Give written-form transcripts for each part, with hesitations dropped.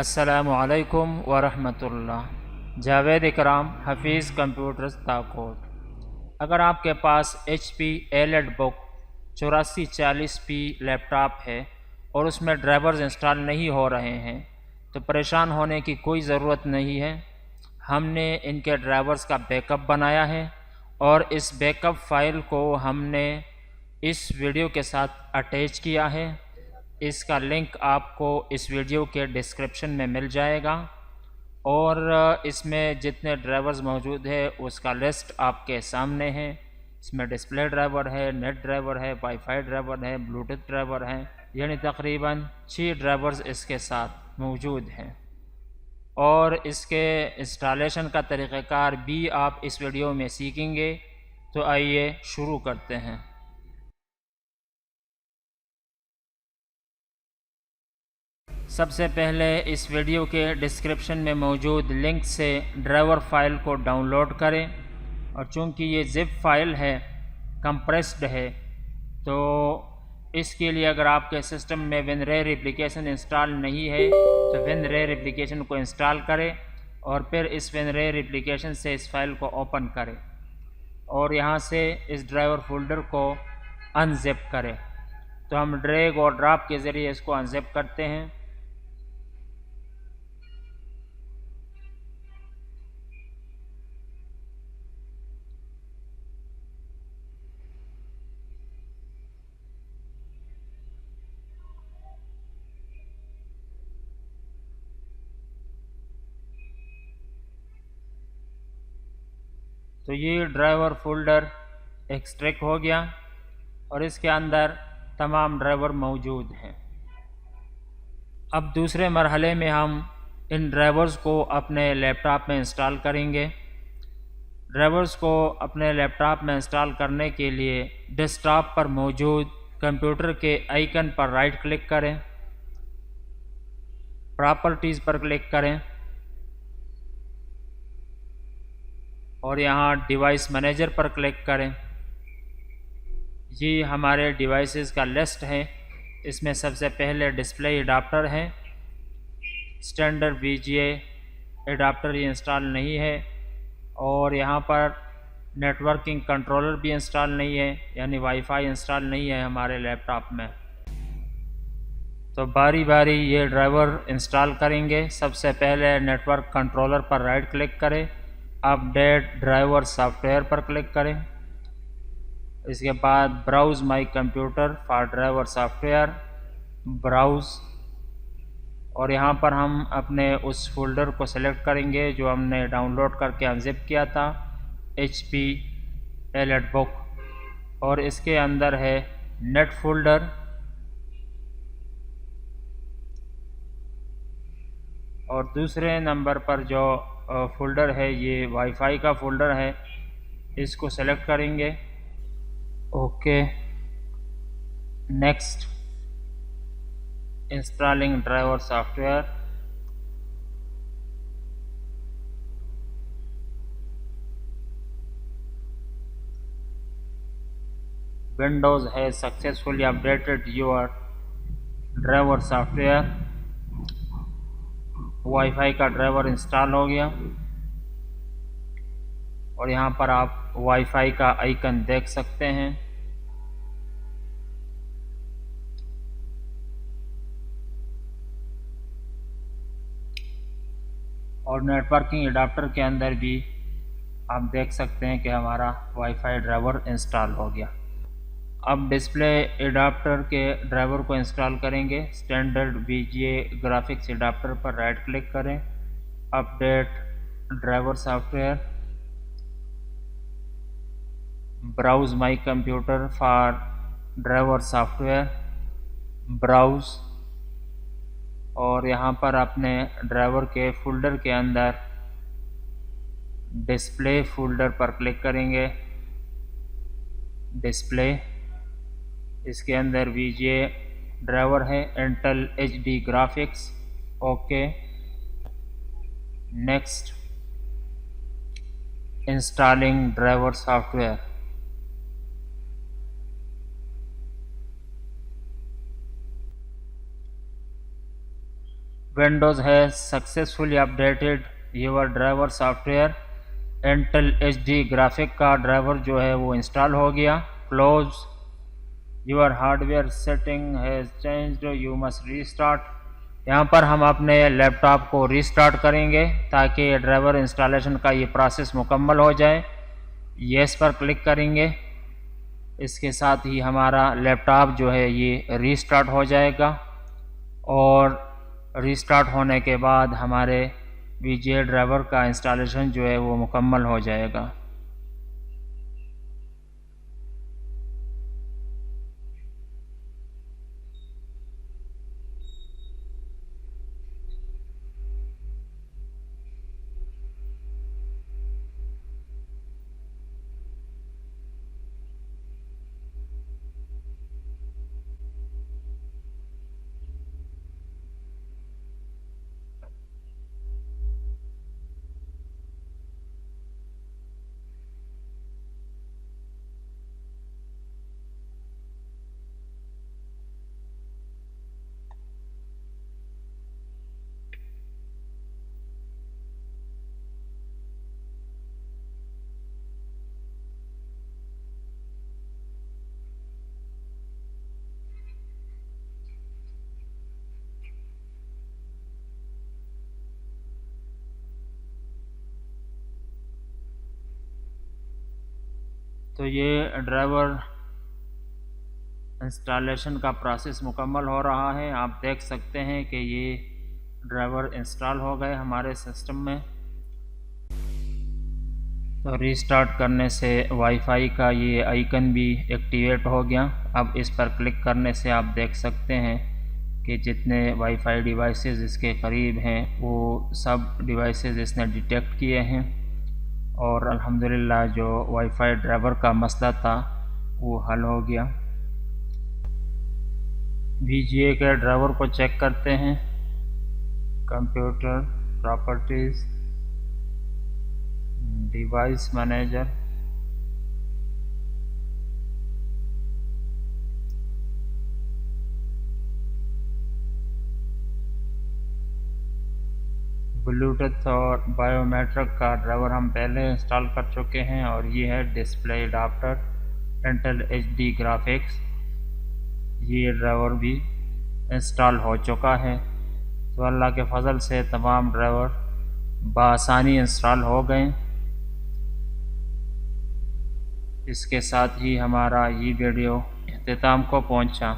अस्सलामुअलैकुम वरहमतुल्लाह। जावेद इकराम, हफीज़ कंप्यूटर्स ताकोट। अगर आपके पास HP AILET book 8440P laptop है और उसमें ड्राइवर्स इंस्टॉल नहीं हो रहे हैं तो परेशान होने की कोई ज़रूरत नहीं है। हमने इनके ड्राइवर्स का बैकअप बनाया है और इस बैकअप फ़ाइल को हमने इस वीडियो के साथ अटैच किया है। इसका लिंक आपको इस वीडियो के डिस्क्रिप्शन में मिल जाएगा और इसमें जितने ड्राइवर्स मौजूद है उसका लिस्ट आपके सामने है। इसमें डिस्प्ले ड्राइवर है, नेट ड्राइवर है, वाईफाई ड्राइवर है, ब्लूटूथ ड्राइवर है, यानी तकरीबन 6 ड्राइवर्स इसके साथ मौजूद हैं। और इसके इंस्टॉलेशन का तरीक़ाकार भी आप इस वीडियो में सीखेंगे। तो आइए शुरू करते हैं। सबसे पहले इस वीडियो के डिस्क्रिप्शन में मौजूद लिंक से ड्राइवर फाइल को डाउनलोड करें और चूंकि ये ज़िप फाइल है, कंप्रेस्ड है, तो इसके लिए अगर आपके सिस्टम में WinRAR एप्लीकेशन इंस्टॉल नहीं है तो WinRAR एप्लीकेशन को इंस्टॉल करें और फिर इस WinRAR एप्लीकेशन से इस फाइल को ओपन करें और यहाँ से इस ड्राइवर फोल्डर को अनजिप करें। तो हम ड्रैग और ड्रॉप के ज़रिए इसको अनजिप करते हैं। तो ये ड्राइवर फोल्डर एक्सट्रैक्ट हो गया और इसके अंदर तमाम ड्राइवर मौजूद हैं। अब दूसरे मरहले में हम इन ड्राइवर्स को अपने लैपटॉप में इंस्टॉल करेंगे। ड्राइवर्स को अपने लैपटॉप में इंस्टॉल करने के लिए डेस्कटॉप पर मौजूद कंप्यूटर के आइकन पर राइट क्लिक करें, प्रॉपर्टीज़ पर क्लिक करें और यहाँ डिवाइस मैनेजर पर क्लिक करें। ये हमारे डिवाइसेस का लिस्ट है। इसमें सबसे पहले डिस्प्ले एडाप्टर है। स्टैंडर्ड VGA एडाप्टर ये इंस्टॉल नहीं है और यहाँ पर नेटवर्किंग कंट्रोलर भी इंस्टॉल नहीं है, यानी वाईफाई इंस्टॉल नहीं है हमारे लैपटॉप में। तो बारी बारी ये ड्राइवर इंस्टॉल करेंगे। सबसे पहले नेटवर्क कंट्रोलर पर राइट क्लिक करें, अपडेट ड्राइवर सॉफ्टवेयर पर क्लिक करें। इसके बाद browse my computer for driver software, browse, और यहाँ पर हम अपने उस फोल्डर को सेलेक्ट करेंगे जो हमने डाउनलोड करके अनजिप किया था, HP एलेट बुक, और इसके अंदर है नेट फोल्डर। और दूसरे नंबर पर जो फोल्डर है ये वाईफाई का फोल्डर है, इसको सेलेक्ट करेंगे। Okay, next, installing driver software. Windows has successfully updated your driver software. WiFi का ड्राइवर इंस्टॉल हो गया और यहाँ पर आप वाईफाई का आइकन देख सकते हैं। और नेटवर्किंग एडाप्टर के अंदर भी आप देख सकते हैं कि हमारा वाईफाई ड्राइवर इंस्टॉल हो गया। अब डिस्प्ले एडाप्टर के ड्राइवर को इंस्टॉल करेंगे। स्टैंडर्ड VGA ग्राफिक्स एडाप्टर पर राइट क्लिक करें, update driver software, browse my computer for driver software, browse, और यहाँ पर अपने ड्राइवर के फोल्डर के अंदर डिस्प्ले फोल्डर पर क्लिक करेंगे, डिस्प्ले, इसके अंदर VGA ड्राइवर है, Intel HD graphics. Okay, next, installing driver software. Windows has successfully updated your driver software. Intel HD graphic का ड्राइवर जो है वो इंस्टॉल हो गया। Close your hardware setting has changed, you must restart. यहाँ पर हम अपने लैपटॉप को रीस्टार्ट करेंगे ताकि ड्राइवर इंस्टॉलेशन का ये प्रोसेस मुकम्मल हो जाए। येस पर क्लिक करेंगे। इसके साथ ही हमारा लैपटॉप जो है ये रीस्टार्ट हो जाएगा और रीस्टार्ट होने के बाद हमारे VGA ड्राइवर का इंस्टॉलेशन जो है वो मुकम्मल हो जाएगा। तो ये ड्राइवर इंस्टॉलेशन का प्रोसेस मुकम्मल हो रहा है। आप देख सकते हैं कि ये ड्राइवर इंस्टॉल हो गए हमारे सिस्टम में। तो रीस्टार्ट करने से वाईफाई का ये आइकन भी एक्टिवेट हो गया। अब इस पर क्लिक करने से आप देख सकते हैं कि जितने वाईफाई डिवाइसेस इसके करीब हैं वो सब डिवाइसेस इसने डिटेक्ट किए हैं और अल्हम्दुलिल्लाह जो वाईफाई ड्राइवर का मसला था वो हल हो गया। VGA के ड्राइवर को चेक करते हैं। Computer properties, device manager, Bluetooth और बायोमेट्रिक का ड्राइवर हम पहले इंस्टॉल कर चुके हैं और ये है display adapter Intel HD graphics. ये ड्राइवर भी इंस्टॉल हो चुका है। तो अल्लाह के फजल से तमाम ड्राइवर बआसानी इंस्टॉल हो गए। इसके साथ ही हमारा ये वीडियो इख्तिताम को पहुंचा।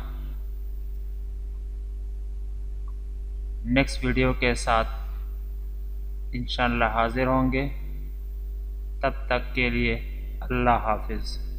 नेक्स्ट वीडियो के साथ इंशाअल्लाह हाजिर होंगे। तब तक के लिए अल्लाह हाफिज़।